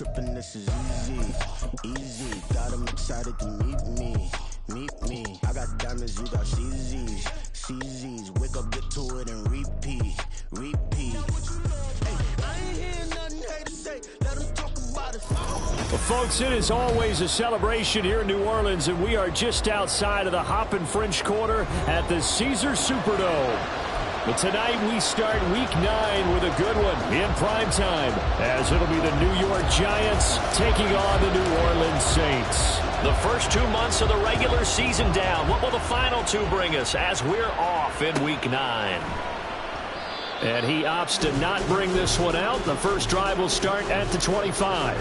tripping, this is easy, easy. Got them excited to meet me. I got diamonds, you got CZs. Wake up, get to it, and repeat. Hey, I ain't hear nothing haters say. Let them talk about it. Well, folks, it is always a celebration here in New Orleans, and we are just outside of the Hoppin' French Quarter at the Caesars Superdome. But tonight we start Week 9 with a good one in prime time, as it'll be the New York Giants taking on the New Orleans Saints. The first 2 months of the regular season down. What will the final 2 bring us as we're off in Week 9? And he opts to not bring this one out. The first drive will start at the 25.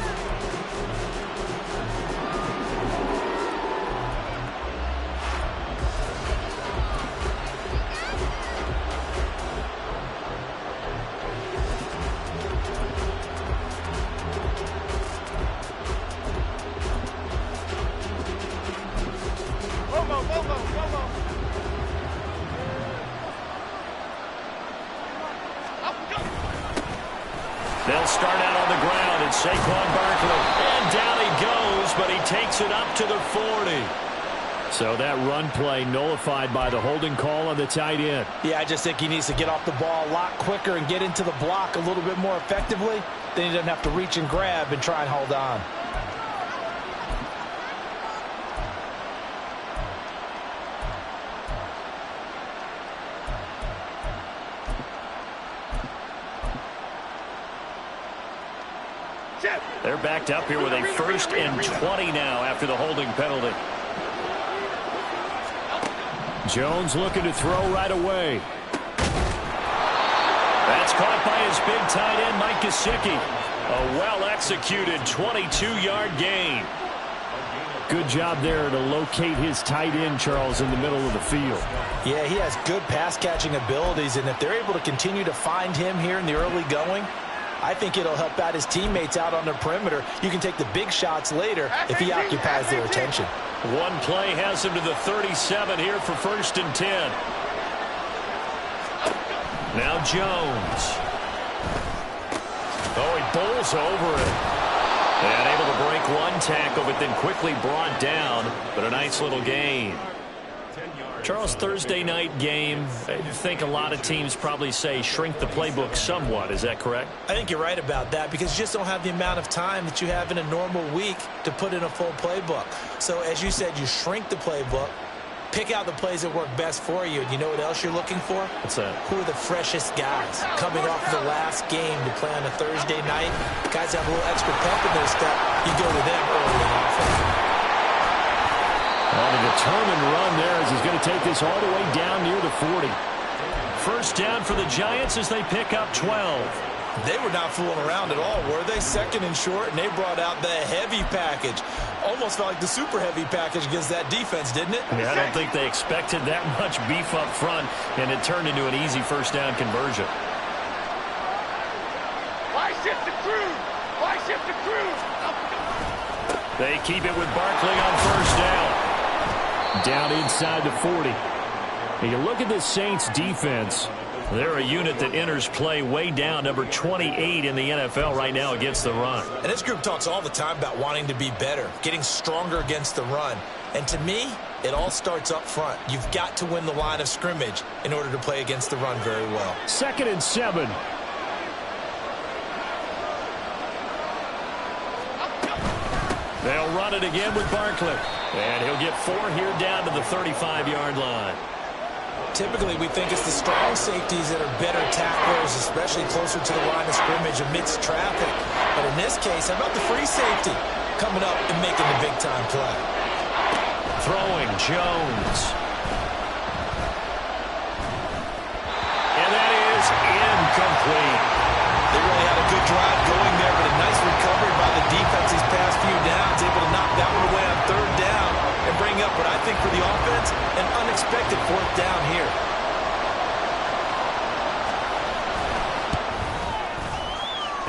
They'll start out on the ground, and Saquon Barkley. And down he goes, but he takes it up to the 40. So that run play nullified by the holding call on the tight end. Yeah, I just think he needs to get off the ball a lot quicker and get into the block a little bit more effectively. Then he doesn't have to reach and grab and try and hold on. They're backed up here with a 1st and 20 now after the holding penalty. Jones looking to throw right away. That's caught by his big tight end, Mike Gesicki. A well-executed 22-yard gain. Good job there to locate his tight end, Charles, in the middle of the field. Yeah, he has good pass-catching abilities, and if they're able to continue to find him here in the early going, I think it'll help out his teammates out on the perimeter. You can take the big shots later if he occupies their attention. One play has him to the 37 here for 1st and 10. Now Jones. Oh, he bowls over it. And able to break one tackle, but then quickly brought down. But a nice little gain. Charles, Thursday night game, I think a lot of teams probably say shrink the playbook somewhat. Is that correct? I think you're right about that because you just don't have the amount of time that you have in a normal week to put in a full playbook. So as you said, you shrink the playbook, pick out the plays that work best for you. You know what else you're looking for? What's that? Who are the freshest guys coming off of the last game to play on a Thursday night? Guys have a little extra pep in their step. You go to them early in the offense. On a determined run there as he's going to take this all the way down near the 40. First down for the Giants as they pick up 12. They were not fooling around at all, were they? 2nd and short, and they brought out the heavy package. Almost felt like the super heavy package against that defense, didn't it? Yeah, I don't think they expected that much beef up front, and it turned into an easy first down conversion. Why shift the crew? Why shift the crew? They keep it with Barkley on 1st down. Down inside the 40. And you look at this Saints defense. They're a unit that enters play way down, number 28 in the NFL right now against the run. And this group talks all the time about wanting to be better, getting stronger against the run. And to me, it all starts up front. You've got to win the line of scrimmage in order to play against the run very well. 2nd and 7. They'll run it again with Barkley. And he'll get 4 here down to the 35-yard line. Typically, we think it's the strong safeties that are better tacklers, especially closer to the line of scrimmage amidst traffic. But in this case, how about the free safety coming up and making the big-time play? Throwing Jones. And that is incomplete. They really had a good drive going there, but a nice recovery by the defense these past few downs, able to knock that one away on 3rd down and bring up what I think for the offense, an unexpected 4th down here.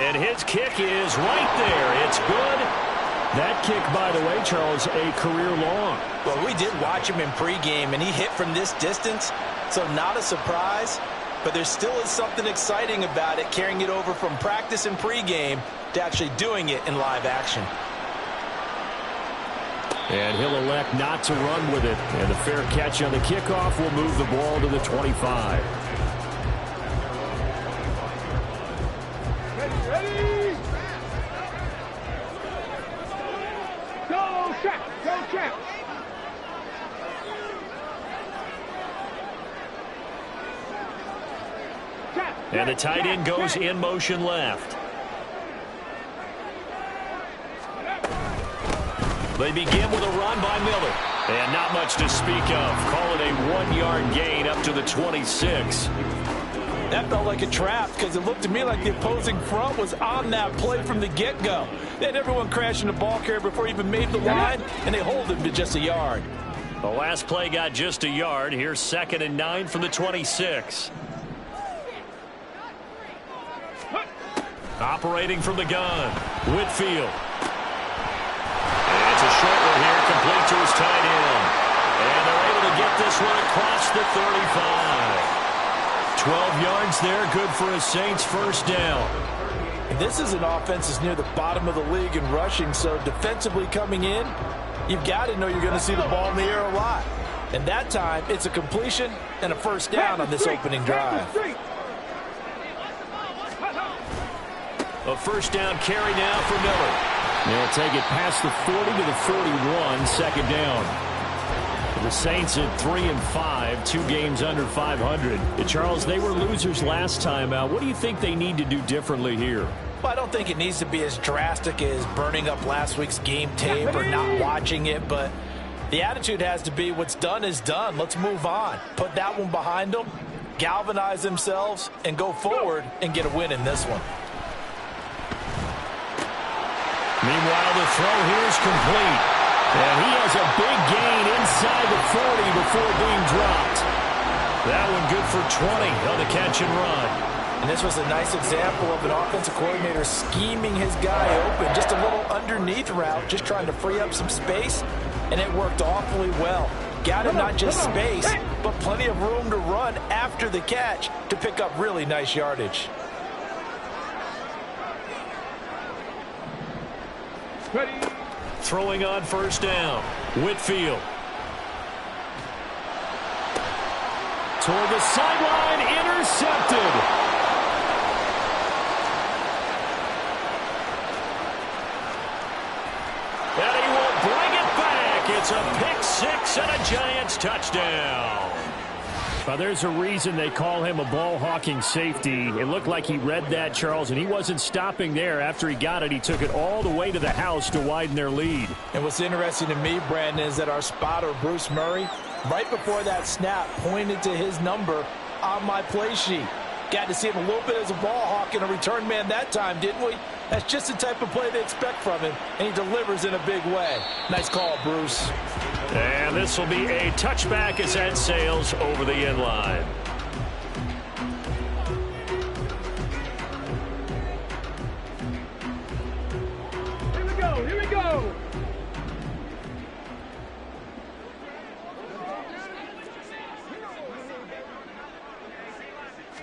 And his kick is right there. It's good. That kick, by the way, Charles, a career long. Well, we did watch him in pregame, and he hit from this distance, so not a surprise. But there still is something exciting about it, carrying it over from practice and pregame to actually doing it in live action. And he'll elect not to run with it. And the fair catch on the kickoff will move the ball to the 25. Ready? Go, check! Go, check! And the tight end goes in motion left. They begin with a run by Miller. And not much to speak of. Call it a 1-yard gain up to the 26. That felt like a trap because it looked to me like the opposing front was on that play from the get-go. They had everyone crashing the ball carrier before he even made the line, and they hold him to just a yard. The last play got just a yard. Here's 2nd and 9 from the 26. Operating from the gun, Whitfield. And it's a short one here, complete to his tight end. And they're able to get this one across the 35. 12 yards there, good for a Saints first down. And this is an offense that's near the bottom of the league in rushing, so defensively coming in, you've got to know you're going to see the ball in the air a lot. And that time, it's a completion and a first down on this opening drive. A first down carry now for Miller. They'll take it past the 40 to the 41, second down. The Saints at 3-5, 2 games under 500. Charles, they were losers last time out. What do you think they need to do differently here? Well, I don't think it needs to be as drastic as burning up last week's game tape or not watching it, but the attitude has to be what's done is done. Let's move on. Put that one behind them, galvanize themselves, and go forward and get a win in this one. Meanwhile, the throw here is complete. And he has a big gain inside the 40 before being dropped. That one good for 20 on the catch and run. And this was a nice example of an offensive coordinator scheming his guy open. Just a little underneath route, just trying to free up some space. And it worked awfully well. Got him not just space, but plenty of room to run after the catch to pick up really nice yardage. Ready? Throwing on first down, Whitfield. Toward the sideline, intercepted. And he will bring it back. It's a pick six and a Giants touchdown. Well, there's a reason they call him a ball-hawking safety. It looked like he read that, Charles, and he wasn't stopping there. After he got it, he took it all the way to the house to widen their lead. And what's interesting to me, Brandon, is that our spotter, Bruce Murray, right before that snap, pointed to his number on my play sheet. Got to see him a little bit as a ball hawk and a return man that time, didn't we? That's just the type of play they expect from him, and he delivers in a big way. Nice call, Bruce. And this will be a touchback as that sails over the end line. Here we go, here we go!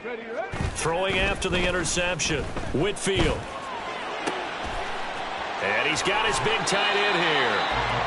Ready, ready? Throwing after the interception, Whitfield. And he's got his big tight end here.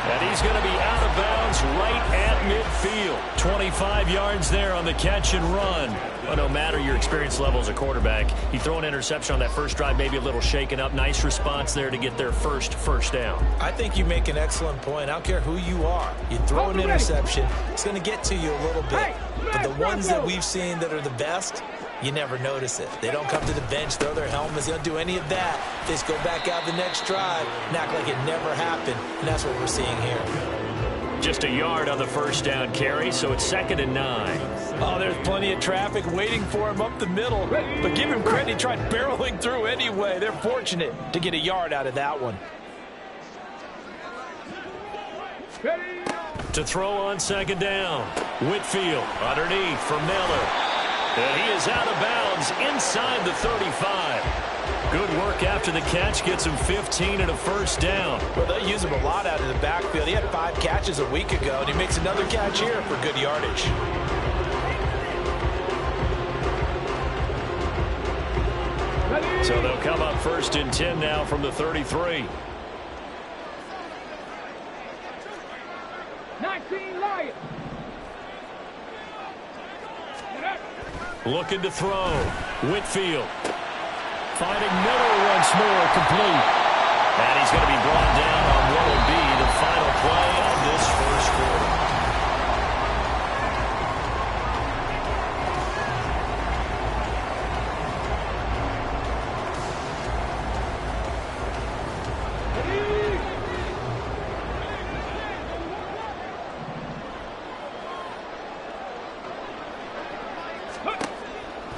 And he's going to be out of bounds right at midfield. 25 yards there on the catch and run. Well, no matter your experience level as a quarterback, you throw an interception on that first drive, maybe a little shaken up. Nice response there to get their first down. I think you make an excellent point. I don't care who you are. You throw an interception, it's going to get to you a little bit. But the ones that we've seen that are the best, you never notice it. They don't come to the bench, throw their helmets. They don't do any of that. They just go back out the next drive and act like it never happened. And that's what we're seeing here. Just a yard on the first down carry, so it's 2nd and 9. Oh, there's plenty of traffic waiting for him up the middle. But give him credit, he tried barreling through anyway. They're fortunate to get a yard out of that one. To throw on 2nd down, Whitfield underneath for Miller. And he is out of bounds inside the 35. Good work after the catch. Gets him 15 and a first down. Well, they use him a lot out of the backfield. He had 5 catches a week ago, and he makes another catch here for good yardage. So they'll come up 1st and 10 now from the 33. 19 Lions. Looking to throw. Whitfield. Finding Miller once more, complete. And he's going to be brought down on what will be the final play of this first quarter.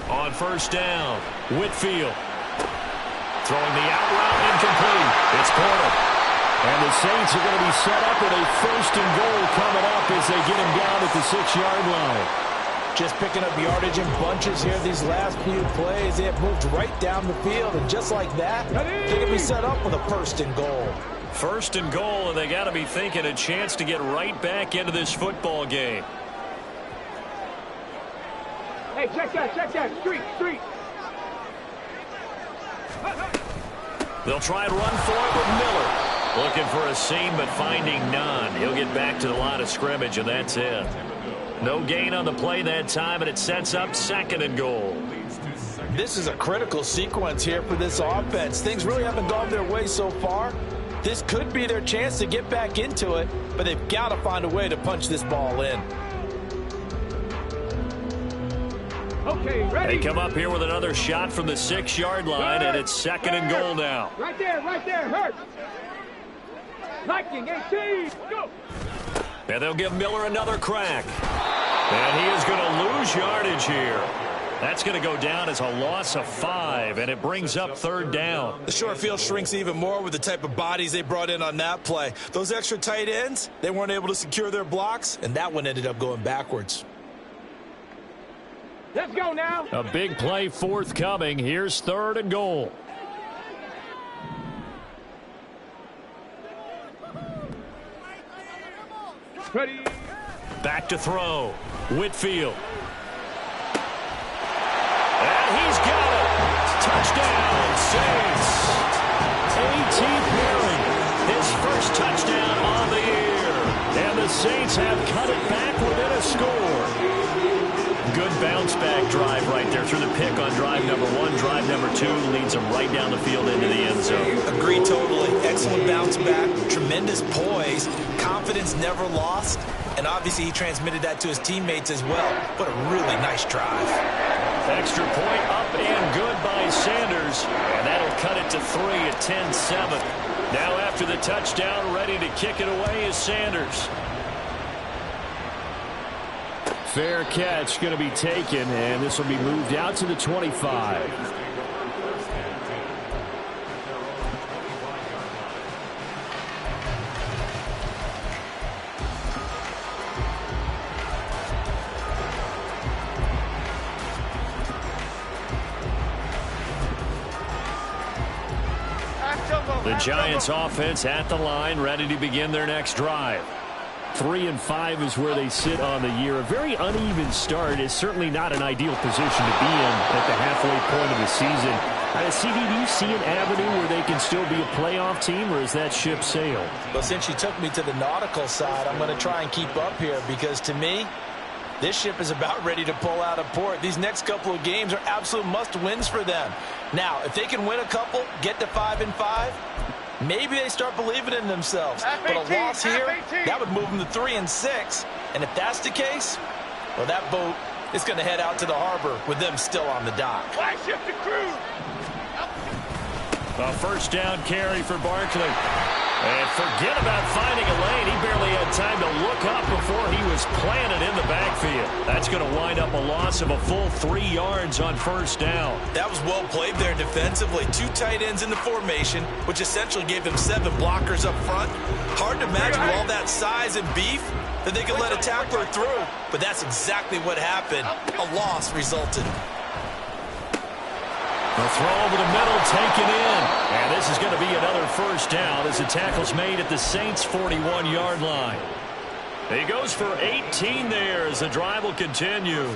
On 1st down, Whitfield. Throwing the out route, incomplete. It's Porter. And the Saints are going to be set up with a 1st and goal coming up as they get him down at the 6-yard line. Just picking up yardage in bunches here these last few plays. They have moved right down the field, and just like that, they're going to be set up with a 1st and goal. 1st and goal, and they got to be thinking a chance to get right back into this football game. Hey, check that. Street. They'll try and run for it with Miller. Looking for a seam, but finding none. He'll get back to the line of scrimmage, and that's it. No gain on the play that time, and it sets up 2nd and goal. This is a critical sequence here for this offense. Things really haven't gone their way so far. This could be their chance to get back into it, but they've got to find a way to punch this ball in. Okay, ready. They come up here with another shot from the 6-yard line, and it's 2nd and goal now. Right there, hurt. Lightning, 18, go. And they'll give Miller another crack. And he is going to lose yardage here. That's going to go down as a loss of 5, and it brings up 3rd down. The short field shrinks even more with the type of bodies they brought in on that play. Those extra tight ends, they weren't able to secure their blocks, and that one ended up going backwards. Let's go now. A big play forthcoming. Here's 3rd and goal. Ready. Back to throw. Whitfield. And he's got it. Touchdown, Saints. A.T. Perry, his first touchdown on the year. And the Saints have cut it back within a score. Good bounce-back drive right there through the pick on drive number 1. Drive number 2 leads them right down the field into the end zone. Agreed totally. Excellent bounce-back, tremendous poise, confidence never lost, and obviously he transmitted that to his teammates as well. What a really nice drive. Extra point up and good by Sanders, and that'll cut it to 3 at 10-7. Now after the touchdown, ready to kick it away is Sanders. Fair catch going to be taken, and this will be moved out to the 25. The Giants offense at the line, ready to begin their next drive. 3-5 is where they sit on the year. A very uneven start is certainly not an ideal position to be in at the halfway point of the season. CD, do you see an avenue where they can still be a playoff team, or is that ship sailed? Well, since you took me to the nautical side, I'm going to try and keep up here because to me, this ship is about ready to pull out of port. These next couple of games are absolute must-wins for them. Now, if they can win a couple, get to 5-5, maybe they start believing in themselves. But a loss here, that would move them to 3-6. And if that's the case, well, that boat is going to head out to the harbor with them still on the dock. Fly ship the crew. A first down carry for Barkley. And forget about finding a lane. He barely had time to look up before he was planted in the backfield. That's going to wind up a loss of a full 3 yards on first down. That was well played there defensively. 2 tight ends in the formation, which essentially gave them 7 blockers up front. Hard to imagine with all that size and beef that they could let a tackler through. But that's exactly what happened. A loss resulted. The throw over the middle taken in. And this is going to be another first down as the tackle's made at the Saints' 41-yard line. He goes for 18 there as the drive will continue.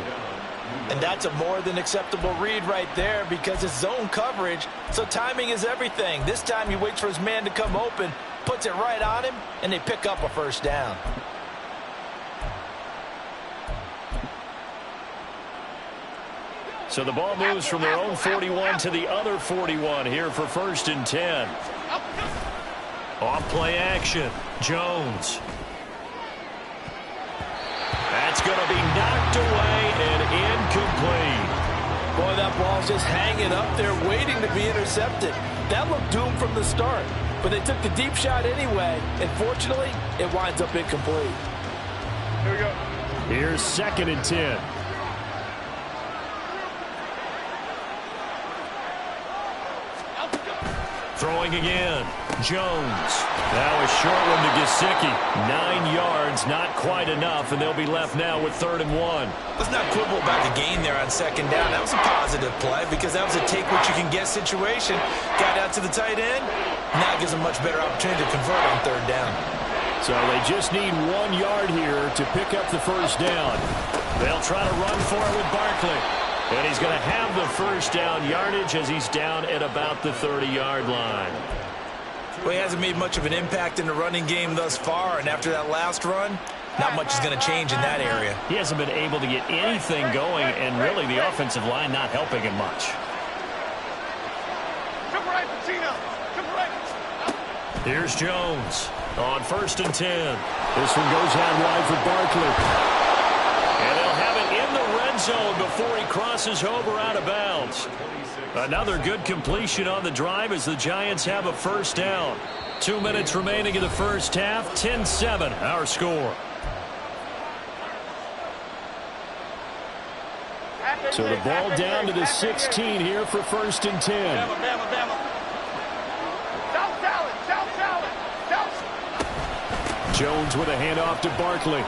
And that's a more than acceptable read right there because it's zone coverage, so timing is everything. This time he waits for his man to come open, puts it right on him, and they pick up a first down. So the ball moves from their own 41 to the other 41 here for 1st and 10. Off play action. Jones. That's going to be knocked away and incomplete. Boy, that ball's just hanging up there waiting to be intercepted. That looked doomed from the start, but they took the deep shot anyway, and fortunately, it winds up incomplete. Here we go. Here's 2nd and 10. Throwing again. Jones. Now a short one to Gesicki. 9 yards, not quite enough, and they'll be left now with 3rd and 1. Let's not quibble about the gain there on 2nd down. That was a positive play because that was a take-what-you-can-get situation. Got out to the tight end. Now gives them much better opportunity to convert on 3rd down. So they just need 1 yard here to pick up the first down. They'll try to run for it with Barkley. And he's going to have the first down yardage as he's down at about the 30-yard line. Well, he hasn't made much of an impact in the running game thus far, and after that last run, not much is going to change in that area. He hasn't been able to get anything going, and really the offensive line not helping him much. Come right, Pacino. Come right. Here's Jones on 1st and 10. This one goes out wide for Barkley. And they'll have it in the red zone before he crosses over out of bounds. Another good completion on the drive as the Giants have a first down. 2 minutes remaining in the first half. 10-7 our score. So the ball down to the 16 here for 1st and 10. South salad. South salad. South. Jones with a handoff to Barkley.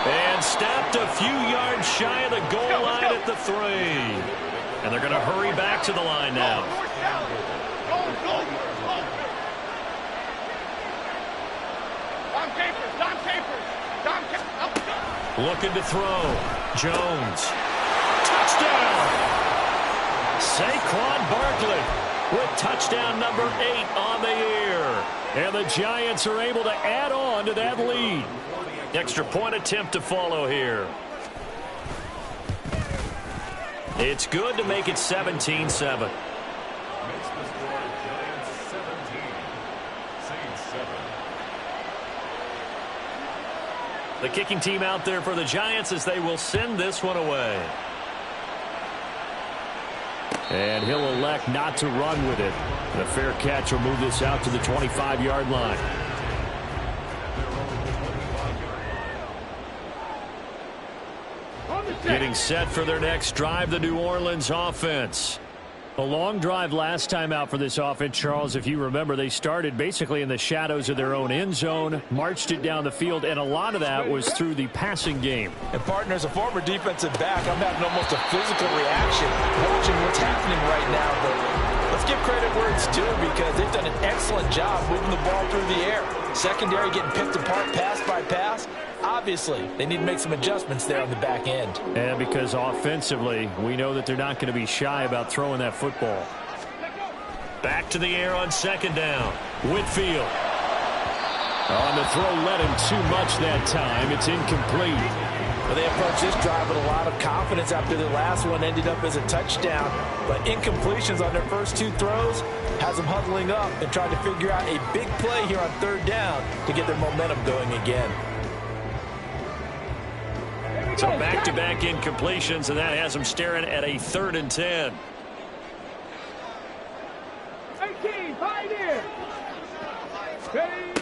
And stopped a few yards shy of the goal line at the 3. And they're going to hurry back to the line now. Looking to throw. Jones. Touchdown! Saquon Barkley with touchdown number 8 on the year. And the Giants are able to add on to that lead. Extra point attempt to follow here. It's good to make it 17-7. The kicking team out there for the Giants as they will send this one away. And he'll elect not to run with it. The fair catch will move this out to the 25-yard line. Getting set for their next drive, the New Orleans offense. A long drive last time out for this offense, Charles. If you remember, they started basically in the shadows of their own end zone, marched it down the field, and a lot of that was through the passing game. And, partner, as a former defensive back, I'm having almost a physical reaction watching what's happening right now. But let's give credit where it's due because they've done an excellent job moving the ball through the air. Secondary getting picked apart pass by pass. Obviously, they need to make some adjustments there on the back end. And because offensively, we know that they're not going to be shy about throwing that football. Back to the air on 2nd down. Whitfield. On the throw, led him too much that time. It's incomplete. Well, they approached this drive with a lot of confidence after their last one ended up as a touchdown. But incompletions on their first 2 throws has them huddling up and trying to figure out a big play here on 3rd down to get their momentum going again. So back-to-back incompletions, and that has them staring at a 3rd and 10. 18, pioneer. Ready.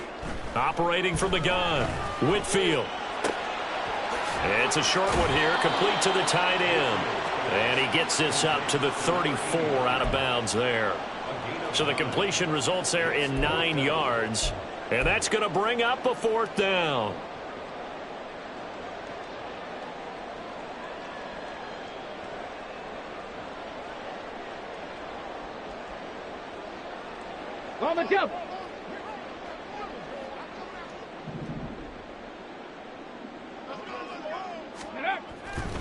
Operating from the gun. Whitfield. It's a short one here, complete to the tight end. And he gets this up to the 34 out of bounds there. So the completion results there in 9 yards. And that's going to bring up a 4th down. On the jump.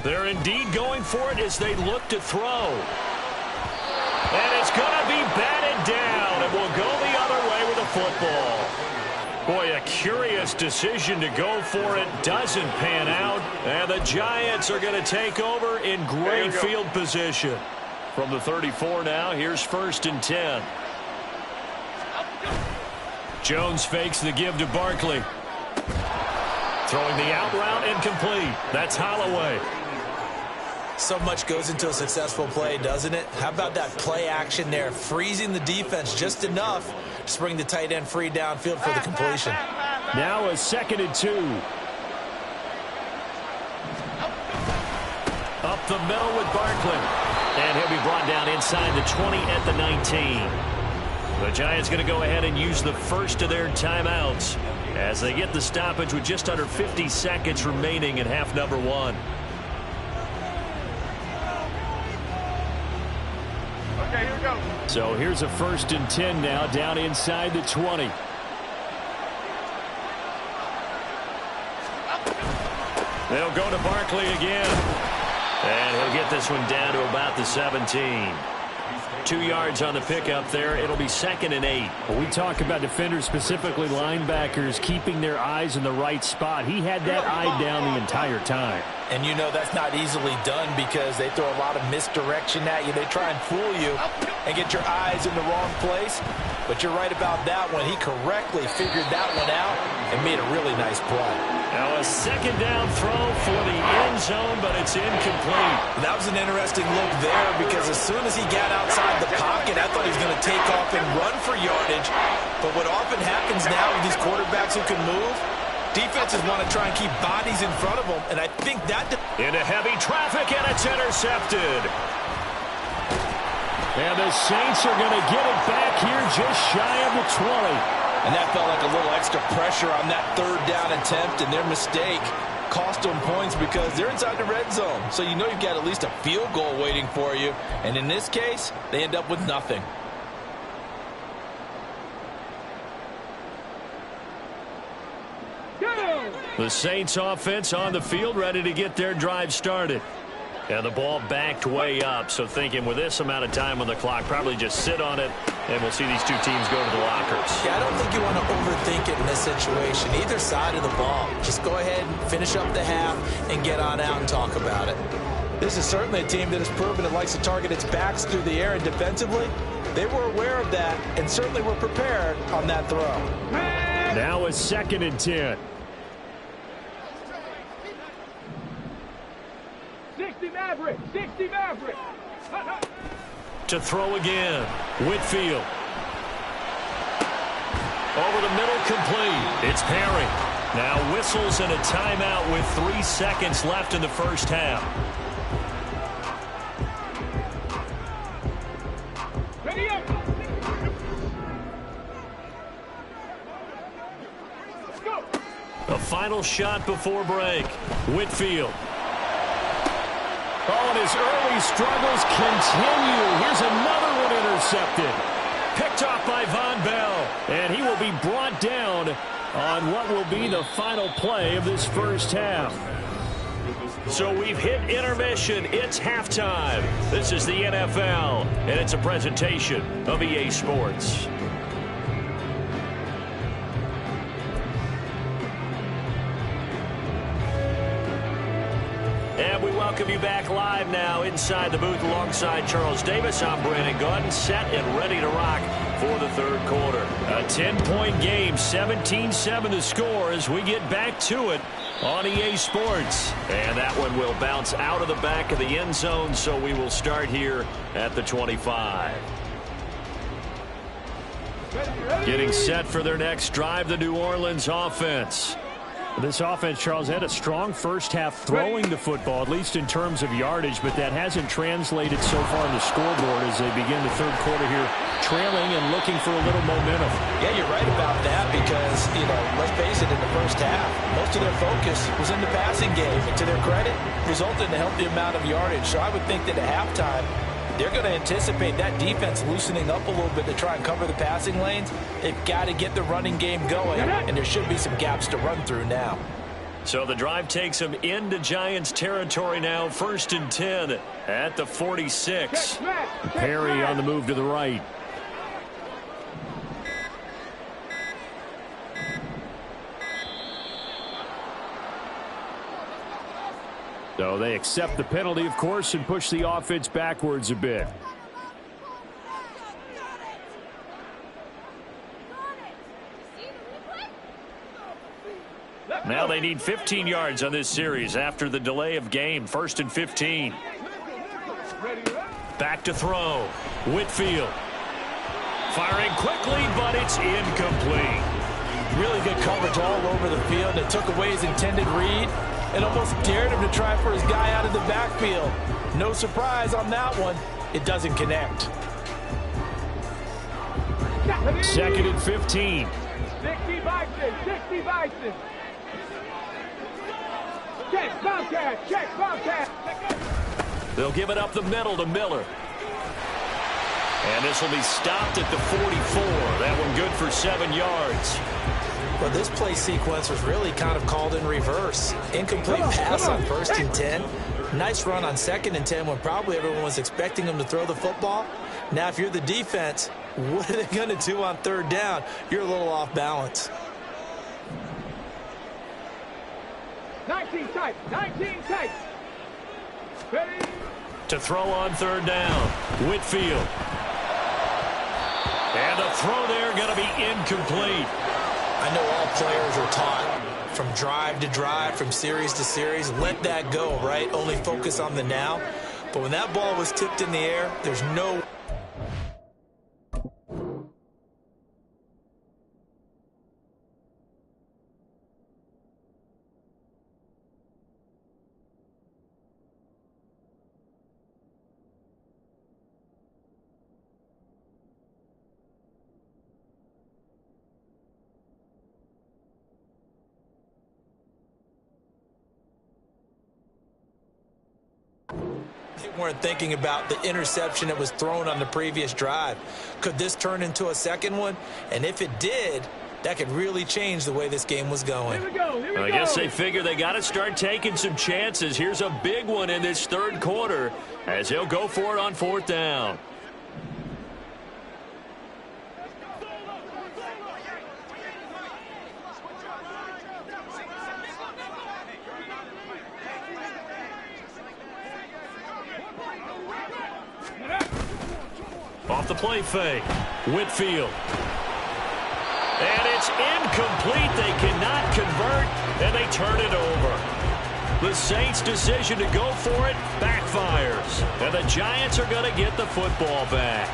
They're indeed going for it as they look to throw. And it's going to be batted down. It will go the other way with the football. Boy, a curious decision to go for it. Doesn't pan out. And the Giants are going to take over in great field position. From the 34 now, here's 1st and 10. Jones fakes the give to Barkley. Throwing the out route incomplete. That's Holloway. So much goes into a successful play, doesn't it? How about that play action there? Freezing the defense just enough to bring the tight end free downfield for the completion. Now a 2nd and 2. Up the middle with Barkley. And he'll be brought down inside the 20 at the 19. The Giants going to go ahead and use the first of their timeouts as they get the stoppage with just under 50 seconds remaining in half number 1. Okay, here we go. So here's a 1st and 10 now, down inside the 20. They'll go to Barkley again. And he'll get this one down to about the 17. 2 yards on the pickup there. It'll be 2nd and 8. Well, we talk about defenders, specifically linebackers, keeping their eyes in the right spot. He had that eye down the entire time. And you know that's not easily done because they throw a lot of misdirection at you. They try and fool you and get your eyes in the wrong place. But you're right about that one. He correctly figured that one out and made a really nice play. Now a 2nd down throw for the end zone, but it's incomplete. That was an interesting look there because as soon as he got outside the pocket, I thought he was going to take off and run for yardage. But what often happens now with these quarterbacks who can move, defenses want to try and keep bodies in front of them, and I think that... Into heavy traffic, and it's intercepted. And the Saints are going to get it back here just shy of the 20. And that felt like a little extra pressure on that 3rd down attempt, and their mistake cost them points because they're inside the red zone. So you know you've got at least a field goal waiting for you. And in this case, they end up with nothing. The Saints offense on the field, ready to get their drive started. And the ball backed way up, so thinking with this amount of time on the clock, probably just sit on it, and we'll see these two teams go to the lockers. Yeah, I don't think you want to overthink it in this situation. Either side of the ball. Just go ahead and finish up the half and get on out and talk about it. This is certainly a team that has proven it likes to target its backs through the air, and defensively, they were aware of that and certainly were prepared on that throw. Now a 2nd and 10. 60 Maverick, 60 Maverick. To throw again, Whitfield. Over the middle, complete. It's Perry. Now whistles and a timeout with 3 seconds left in the first half. Ready up. Let's go. A final shot before break. Whitfield. Oh, and his early struggles continue. Here's another one intercepted. Picked off by Von Bell. And he will be brought down on what will be the final play of this first half. So we've hit intermission. It's halftime. This is the NFL, and it's a presentation of EA Sports. And we welcome you back live now inside the booth alongside Charles Davis. I'm Brandon Gaudin, set and ready to rock for the third quarter. A 10-point game, 17-7 to score as we get back to it on EA Sports. And that one will bounce out of the back of the end zone, so we will start here at the 25. Getting set for their next drive, the New Orleans offense. This offense, Charles, had a strong first half throwing the football, at least in terms of yardage, but that hasn't translated so far on the scoreboard as they begin the third quarter here, trailing and looking for a little momentum. Yeah, you're right about that because, let's face it, in the first half, most of their focus was in the passing game. And to their credit, resulted in a healthy amount of yardage. So I would think that at halftime, they're going to anticipate that defense loosening up a little bit to try and cover the passing lanes. They've got to get the running game going, and there should be some gaps to run through now. So the drive takes them into Giants territory now. 1st and 10 at the 46. Perry on the move to the right. So they accept the penalty, of course, and push the offense backwards a bit. Now they need 15 yards on this series after the delay of game. 1st and 15. Back to throw. Whitfield. Firing quickly, but it's incomplete. Really good coverage all over the field. It took away his intended read and almost dared him to try for his guy out of the backfield. No surprise on that one. It doesn't connect. 2nd and 15. 60 Bison, 60 Bison. Check, Bobcat, check, Bobcat. They'll give it up the middle to Miller. And this will be stopped at the 44. That one good for 7 yards. Well, this play sequence was really kind of called in reverse. Incomplete pass on 1st and 10. Nice run on 2nd and 10 when probably everyone was expecting him to throw the football. Now, if you're the defense, what are they going to do on 3rd down? You're a little off balance. 19 tight, 19 tight. Ready? To throw on 3rd down. Whitfield. And the throw there going to be incomplete. I know all players are taught from drive to drive, from series to series. Let that go, right? Only focus on the now. But when that ball was tipped in the air, there's no... They weren't thinking about the interception that was thrown on the previous drive. Could this turn into a second one? And if it did, that could really change the way this game was going. Here we go, here we go. I guess they figure they got to start taking some chances. Here's a big one in this 3rd quarter as he'll go for it on 4th down. Off the play fake. Whitfield. And it's incomplete. They cannot convert, and they turn it over. The Saints' decision to go for it backfires. And the Giants are going to get the football back.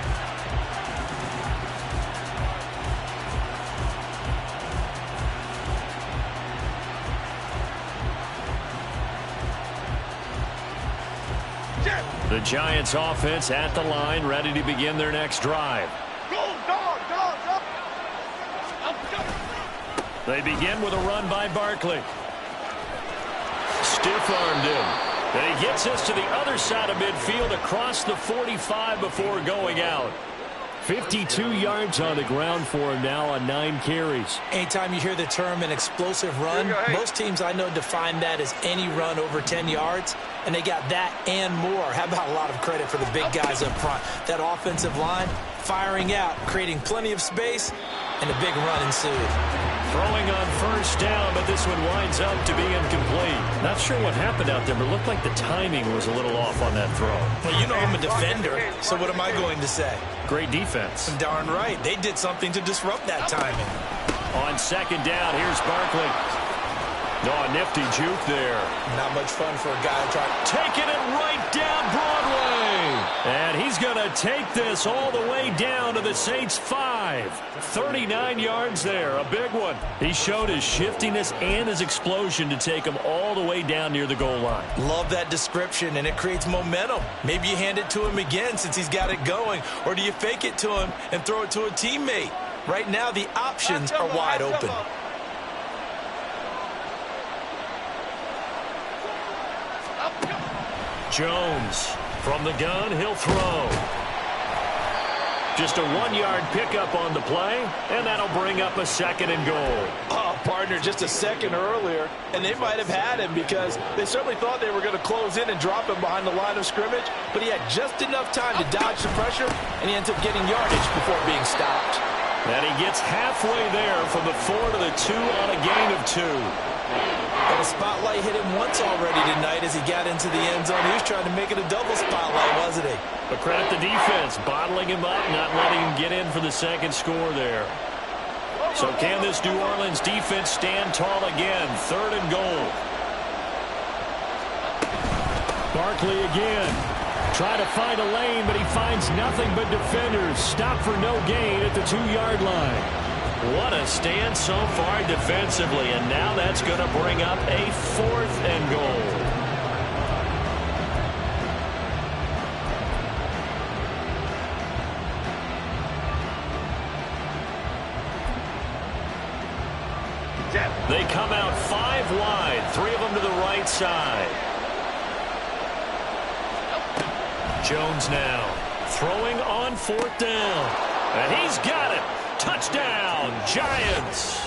The Giants offense at the line, ready to begin their next drive. They begin with a run by Barkley. Stiff-armed him. And he gets us to the other side of midfield across the 45 before going out. 52 yards on the ground for him now on 9 carries. Anytime you hear the term an explosive run, most teams I know define that as any run over 10 yards, and they got that and more. How about a lot of credit for the big guys up front? That offensive line firing out, creating plenty of space, and a big run ensued. Throwing on 1st down, but this one winds up to be incomplete. Not sure what happened out there, but it looked like the timing was a little off on that throw. Well, you know I'm a defender, so what am I going to say? Great defense. Darn right. They did something to disrupt that timing. On 2nd down, here's Barkley. Oh, a nifty juke there. Not much fun for a guy trying. Taking it right down Broadway. And he's going to take this all the way down to the Saints' 5. 39 yards there, a big one. He showed his shiftiness and his explosion to take him all the way down near the goal line. Love that description, and it creates momentum. Maybe you hand it to him again since he's got it going, or do you fake it to him and throw it to a teammate? Right now, the options are wide open. Jones from the gun, he'll throw. Just a 1-yard pickup on the play, and that'll bring up a 2nd and goal. partner just a second earlier, and they might have had him because they certainly thought they were going to close in and drop him behind the line of scrimmage, but he had just enough time to dodge the pressure, and he ends up getting yardage before being stopped. And he gets halfway there from the 4 to the 2 on a gain of 2. And the spotlight hit him once already tonight as he got into the end zone. He was trying to make it a double spotlight, wasn't he? But credit the defense, bottling him up, not letting him get in for the second score there. So can this New Orleans defense stand tall again? 3rd and goal. Barkley again. Try to find a lane, but he finds nothing but defenders. Stop for no gain at the 2-yard line. What a stand so far defensively, and now that's going to bring up a 4th and goal. They come out 5 wide, 3 of them to the right side. Jones now throwing on 4th down. And he's got it. Touchdown, Giants.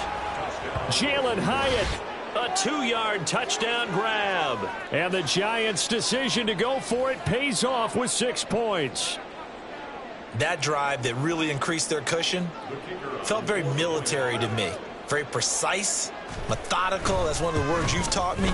Jalen Hyatt. A 2-yard touchdown grab. And the Giants' decision to go for it pays off with 6 points. That drive that really increased their cushion felt very military to me. Very precise, methodical. That's one of the words you've taught me.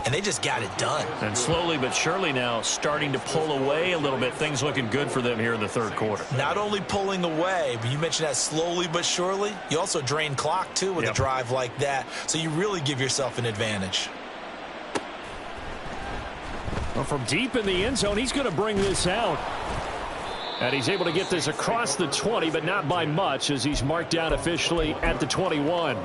And they just got it done. And slowly but surely now starting to pull away a little bit. Things looking good for them here in the 3rd quarter. Not only pulling away, but you mentioned that slowly but surely. You also drain clock, too, with a drive like that. So you really give yourself an advantage. Well, from deep in the end zone, he's going to bring this out. And he's able to get this across the 20, but not by much, as he's marked down officially at the 21.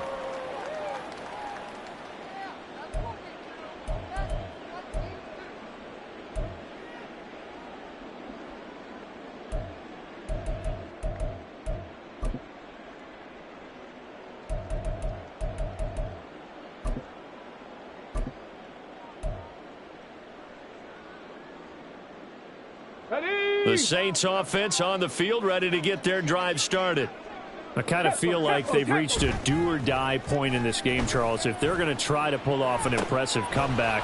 The Saints offense on the field, ready to get their drive started. I kind of feel like they've reached a do-or-die point in this game, Charles. If they're going to try to pull off an impressive comeback,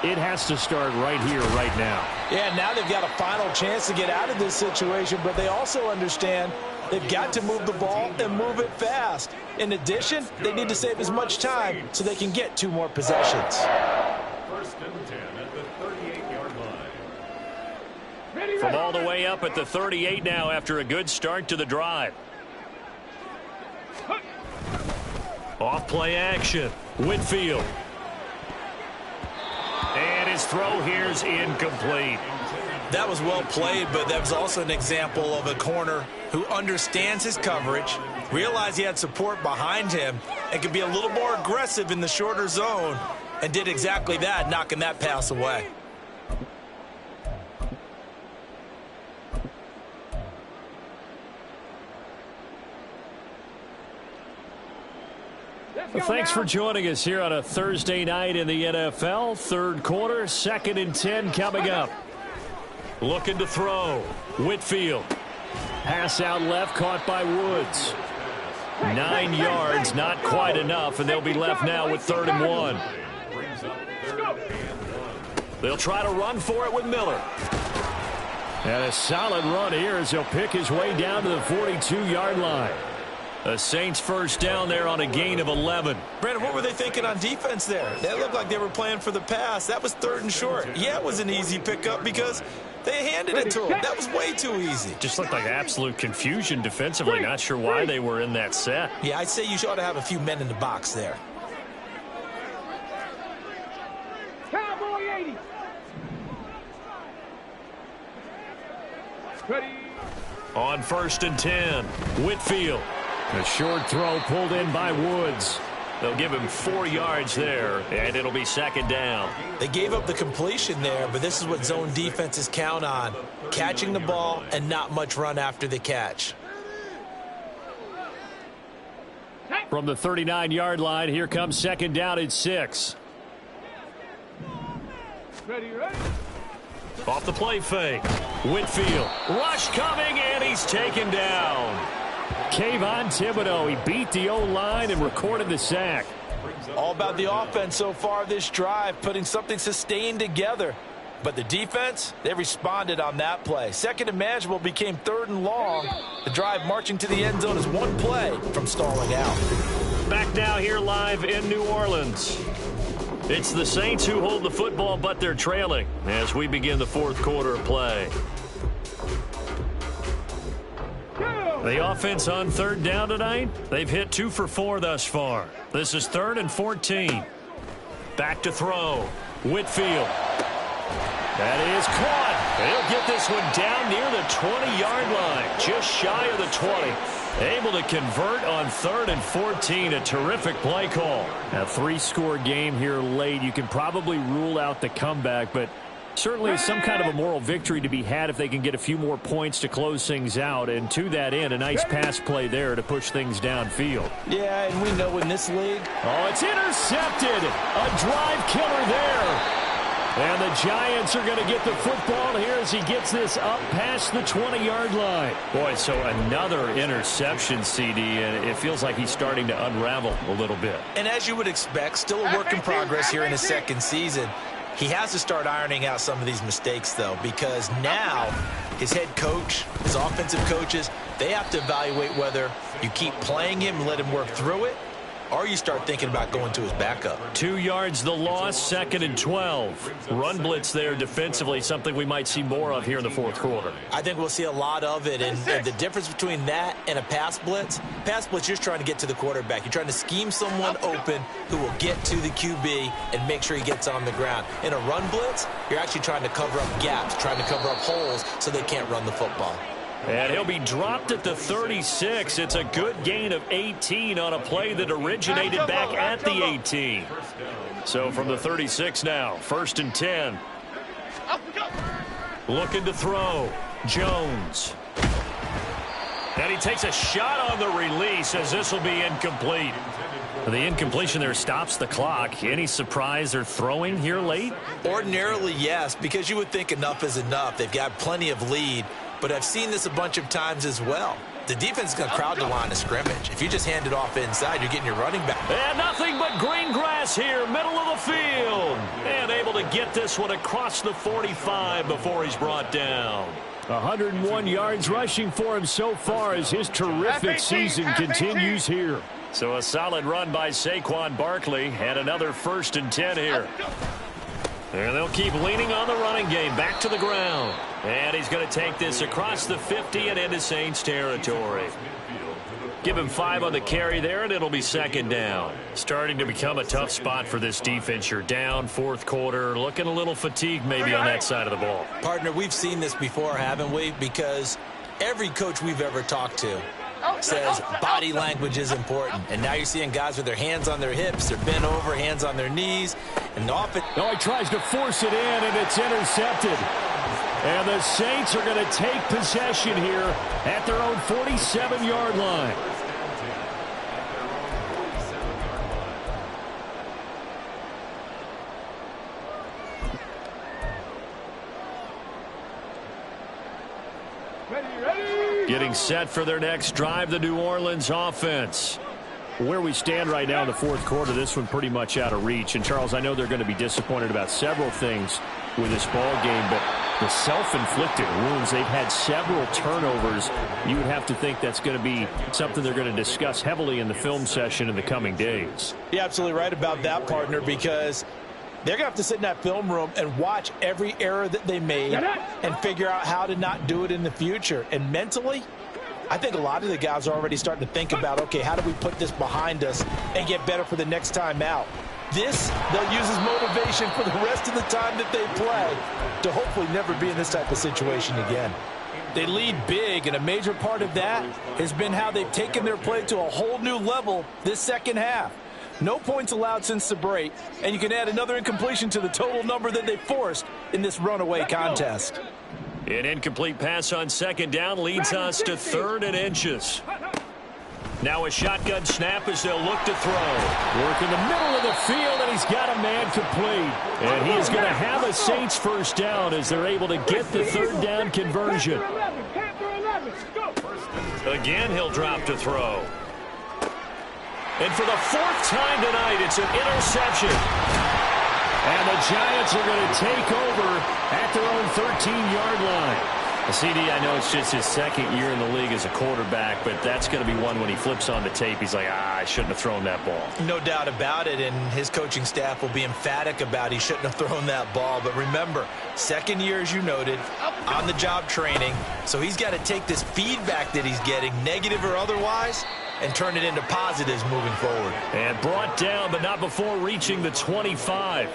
it has to start right here, right now. Yeah, now they've got a final chance to get out of this situation, but they also understand they've got to move the ball and move it fast. In addition, they need to save as much time so they can get 2 more possessions. 1st and 10 at the 38-yard line. From all the way up at the 38 now after a good start to the drive. Off play action. Whitfield. And his throw here's incomplete. That was well played, but that was also an example of a corner who understands his coverage, realized he had support behind him, and could be a little more aggressive in the shorter zone, and did exactly that, knocking that pass away. Well, thanks for joining us here on a Thursday night in the NFL. 3rd quarter, 2nd and 10 coming up. Looking to throw. Whitfield. Pass out left, caught by Woods. 9 yards, not quite enough, and they'll be left now with 3rd and 1. They'll try to run for it with Miller. And a solid run here as he'll pick his way down to the 42-yard line. The Saints first down there on a gain of 11. Brandon, what were they thinking on defense there? That looked like they were playing for the pass. That was 3rd and short. Yeah, it was an easy pickup because they handed it to him. That was way too easy. Just looked like absolute confusion defensively. Not sure why they were in that set. Yeah, I'd say you ought to have a few men in the box there. Cowboy 80. Ready. On 1st and 10, Whitfield. A short throw pulled in by Woods. They'll give him 4 yards there, and it'll be 2nd down. They gave up the completion there, but this is what zone defenses count on. Catching the ball and not much run after the catch. From the 39-yard line, here comes 2nd down and 6. Ready. Off the play fake. Whitfield. Rush coming, and he's taken down. Kayvon Thibodeau, he beat the O-line and recorded the sack. All about the offense so far this drive, putting something sustained together. But the defense, they responded on that play. Second and manageable became 3rd and long. The drive marching to the end zone is one play from stalling out. Back now here live in New Orleans. It's the Saints who hold the football, but they're trailing as we begin the 4th quarter of play. The offense on 3rd down tonight, they've hit 2 for 4 thus far. This is 3rd and 14. Back to throw. Whitfield. That is caught. They'll get this one down near the 20-yard line, just shy of the 20. Able to convert on 3rd and 14. A terrific play call. A 3-score game here late. You can probably rule out the comeback, but certainly some kind of a moral victory to be had if they can get a few more points to close things out. And to that end, a nice pass play there to push things downfield. Yeah, and we know in this league. Oh, it's intercepted. A drive killer there. And the Giants are going to get the football here as he gets this up past the 20-yard line. Boy, so another interception, CD, and it feels like he's starting to unravel a little bit. And as you would expect, still a work in progress here in his 2nd season. He has to start ironing out some of these mistakes, though, because now his head coach, his offensive coaches, they have to evaluate whether you keep playing him and let him work through it, or you start thinking about going to his backup. 2 yards the loss, 2nd and 12. Run blitz there defensively, something we might see more of here in the 4th quarter. I think we'll see a lot of it, and the difference between that and a pass blitz, you're just trying to get to the quarterback. You're trying to scheme someone open who will get to the QB and make sure he gets on the ground. In a run blitz, you're actually trying to cover up gaps, trying to cover up holes so they can't run the football. And he'll be dropped at the 36. It's a good gain of 18 on a play that originated back at the 18. So from the 36 now, 1st and 10. Looking to throw. Jones. And he takes a shot on the release as this will be incomplete. The incompletion there stops the clock. Any surprise they're throwing here late? Ordinarily, yes, because you would think enough is enough. They've got plenty of lead. But I've seen this a bunch of times as well. The defense is going to crowd the line of scrimmage. If you just hand it off inside, you're getting your running back. And nothing but green grass here, middle of the field. And able to get this one across the 45 before he's brought down. 101 yards rushing for him so far as his terrific season continues here. So a solid run by Saquon Barkley and another 1st and 10 here. And they'll keep leaning on the running game. Back to the ground. And he's going to take this across the 50 and into Saints territory. Give him 5 on the carry there, and it'll be 2nd down. Starting to become a tough spot for this defense. You're down 4th quarter. Looking a little fatigued maybe on that side of the ball. Partner, we've seen this before, haven't we? Because every coach we've ever talked to says body language is important. And now you're seeing guys with their hands on their hips, they're bent over, hands on their knees. And often, he tries to force it in, and it's intercepted. And the Saints are going to take possession here at their own 47-yard line. Getting set for their next drive, the New Orleans offense. Where we stand right now in the 4th quarter, this one pretty much out of reach. And, Charles, I know they're going to be disappointed about several things with this ball game, but the self-inflicted wounds, they've had several turnovers. You would have to think that's going to be something they're going to discuss heavily in the film session in the coming days. You're absolutely right about that, partner, because they're going to have to sit in that film room and watch every error that they made and figure out how to not do it in the future. And mentally, I think a lot of the guys are already starting to think about, okay, how do we put this behind us and get better for the next time out? This, they'll use as motivation for the rest of the time that they play to hopefully never be in this type of situation again. They lead big, and a major part of that has been how they've taken their play to a whole new level this 2nd half. No points allowed since the break, and you can add another incompletion to the total number that they forced in this runaway contest. An incomplete pass on 2nd down leads us to 3rd and inches. Now a shotgun snap as they'll look to throw. Work in the middle of the field, and he's got a man complete. And he is going to have a Saints 1st down as they're able to get the 3rd down conversion. Again, he'll drop to throw. And for the fourth time tonight, it's an interception. And the Giants are going to take over at their own 13-yard line. CD, I know it's just his second year in the league as a quarterback, but that's going to be one when he flips on the tape, he's like, I shouldn't have thrown that ball. No doubt about it, and his coaching staff will be emphatic about he shouldn't have thrown that ball. But remember, second year, as you noted, on-the-job training, so he's got to take this feedback that he's getting, negative or otherwise, and turn it into positives moving forward. And brought down, but not before reaching the 25.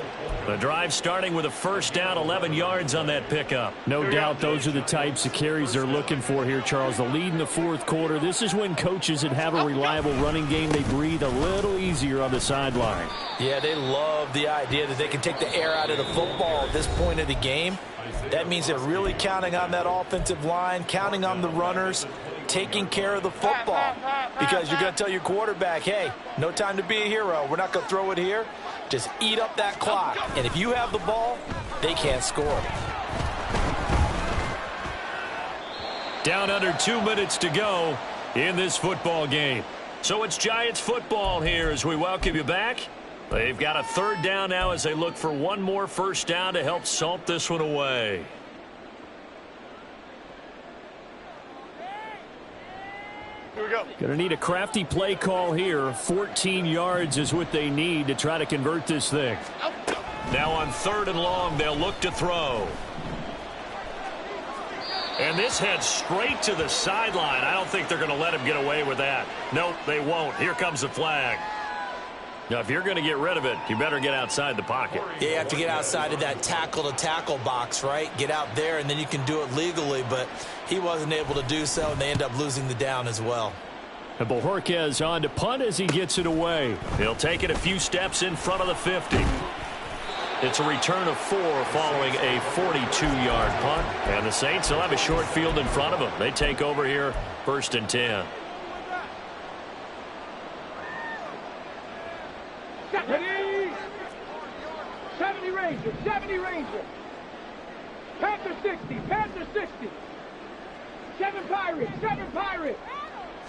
The drive starting with a first down, 11 yards on that pickup. No doubt those are the types of carries they're looking for here, Charles. The lead in the fourth quarter. This is when coaches that have a reliable running game, they breathe a little easier on the sideline. Yeah, they love the idea that they can take the air out of the football at this point of the game. That means they're really counting on that offensive line, counting on the runners, taking care of the football. Because you're going to tell your quarterback, hey, no time to be a hero. We're not going to throw it here. Just eat up that clock. And if you have the ball, they can't score. Down under 2 minutes to go in this football game. So it's Giants football here as we welcome you back. They've got a third down now as they look for one more first down to help salt this one away. Going to need a crafty play call here. 14 yards is what they need to try to convert this thing. Now on third and long, they'll look to throw. And this heads straight to the sideline. I don't think they're going to let him get away with that. Nope, they won't. Here comes the flag. Now, if you're going to get rid of it, you better get outside the pocket. Yeah, you have to get outside of that tackle-to-tackle box, right? Get out there, and then you can do it legally, but he wasn't able to do so, and they end up losing the down as well. And Bojorquez on to punt as he gets it away. He'll take it a few steps in front of the 50. It's a return of 4 following a 42-yard punt. And the Saints will have a short field in front of them. They take over here, 1st and 10. Ready? 70 Ranger, 70 Ranger. Panther 60, Panther 60. 7 Pirates, 7 Pirates.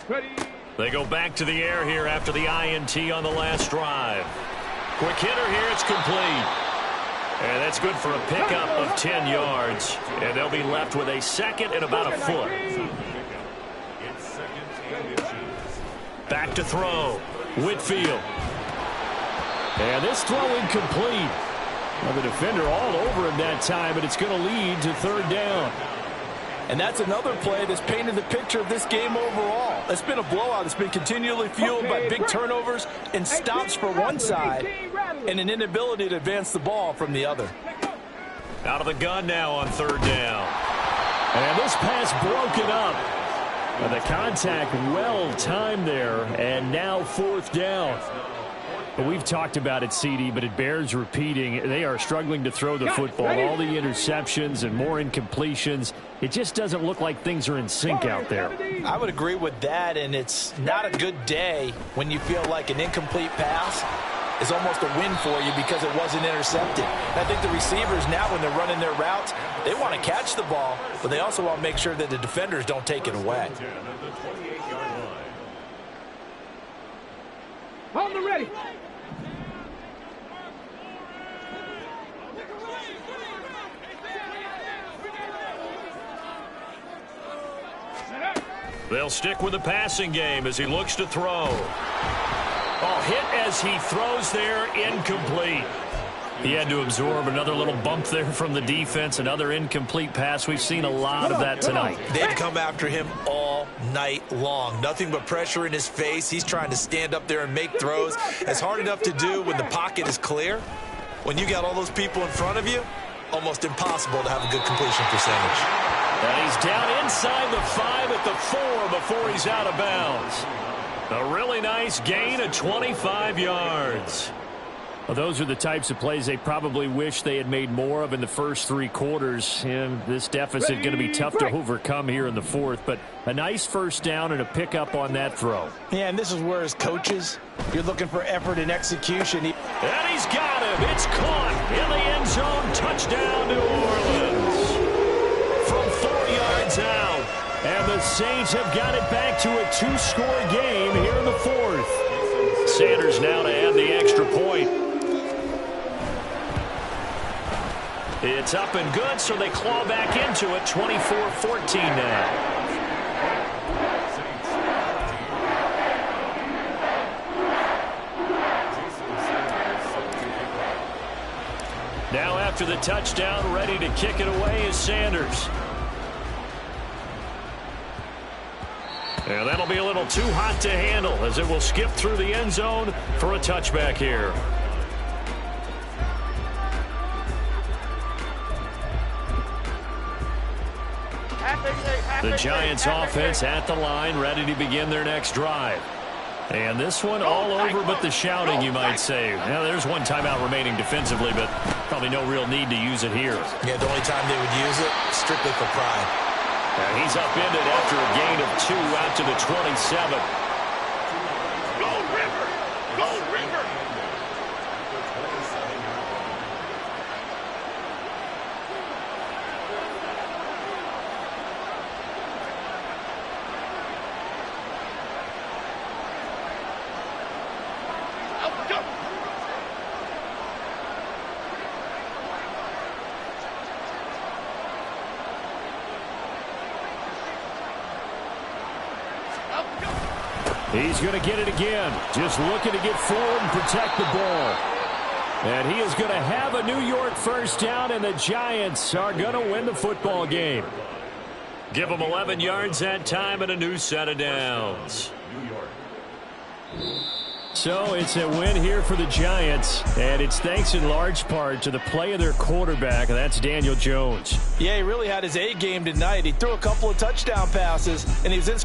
Ready? They go back to the air here after the INT on the last drive. Quick hitter here, it's complete. And that's good for a pickup of 10 yards. And they'll be left with a second and about a foot. Back to throw. Whitfield. And this throw incomplete. Well, the defender all over him that time, but it's going to lead to third down. And that's another play that's painted the picture of this game overall. It's been a blowout. It's been continually fueled by big turnovers and stops for one side and an inability to advance the ball from the other. Out of the gun now on third down. And this pass broken up. And the contact well timed there, and now fourth down. We've talked about it, CD, but it bears repeating. They are struggling to throw the football. All the interceptions and more incompletions. It just doesn't look like things are in sync out there. I would agree with that, and it's not a good day when you feel like an incomplete pass is almost a win for you because it wasn't intercepted. And I think the receivers now, when they're running their routes, they want to catch the ball, but they also want to make sure that the defenders don't take it away. On the ready. They'll stick with the passing game as he looks to throw. Oh, hit as he throws there, incomplete. He had to absorb another little bump there from the defense, another incomplete pass. We've seen a lot of that tonight. They've come after him all night long. Nothing but pressure in his face. He's trying to stand up there and make throws. It's hard enough to do when the pocket is clear. When you got all those people in front of you, almost impossible to have a good completion percentage. And he's down inside the 5 at the 4 before he's out of bounds. A really nice gain of 25 yards. Well, those are the types of plays they probably wish they had made more of in the first 3 quarters. And this deficit going to be tough to overcome here in the fourth. But a nice first down and a pickup on that throw. Yeah, and this is where as coaches, you're looking for effort and execution. And he's got him. It's caught in the end zone. Touchdown, New Orleans. From 4 yards out. And the Saints have got it back to a 2-score game here in the fourth. Sanders now to add the extra point. It's up and good, so they claw back into it, 24-14 now. Now after the touchdown, ready to kick it away is Sanders. And that'll be a little too hot to handle as it will skip through the end zone for a touchback here. The Giants offense at the line, ready to begin their next drive. And this one all over but the shouting, you might say. Now, there's one timeout remaining defensively, but probably no real need to use it here. Yeah, the only time they would use it, strictly for pride. And he's upended after a gain of 2 out to the 27. Go, River! Go, River! He's going to get it again. Just looking to get forward and protect the ball. And he is going to have a New York first down, and the Giants are going to win the football game. Give them 11 yards that time and a new set of downs. So it's a win here for the Giants, and it's thanks in large part to the play of their quarterback, and that's Daniel Jones. Yeah, he really had his A game tonight. He threw a couple of touchdown passes, and he was in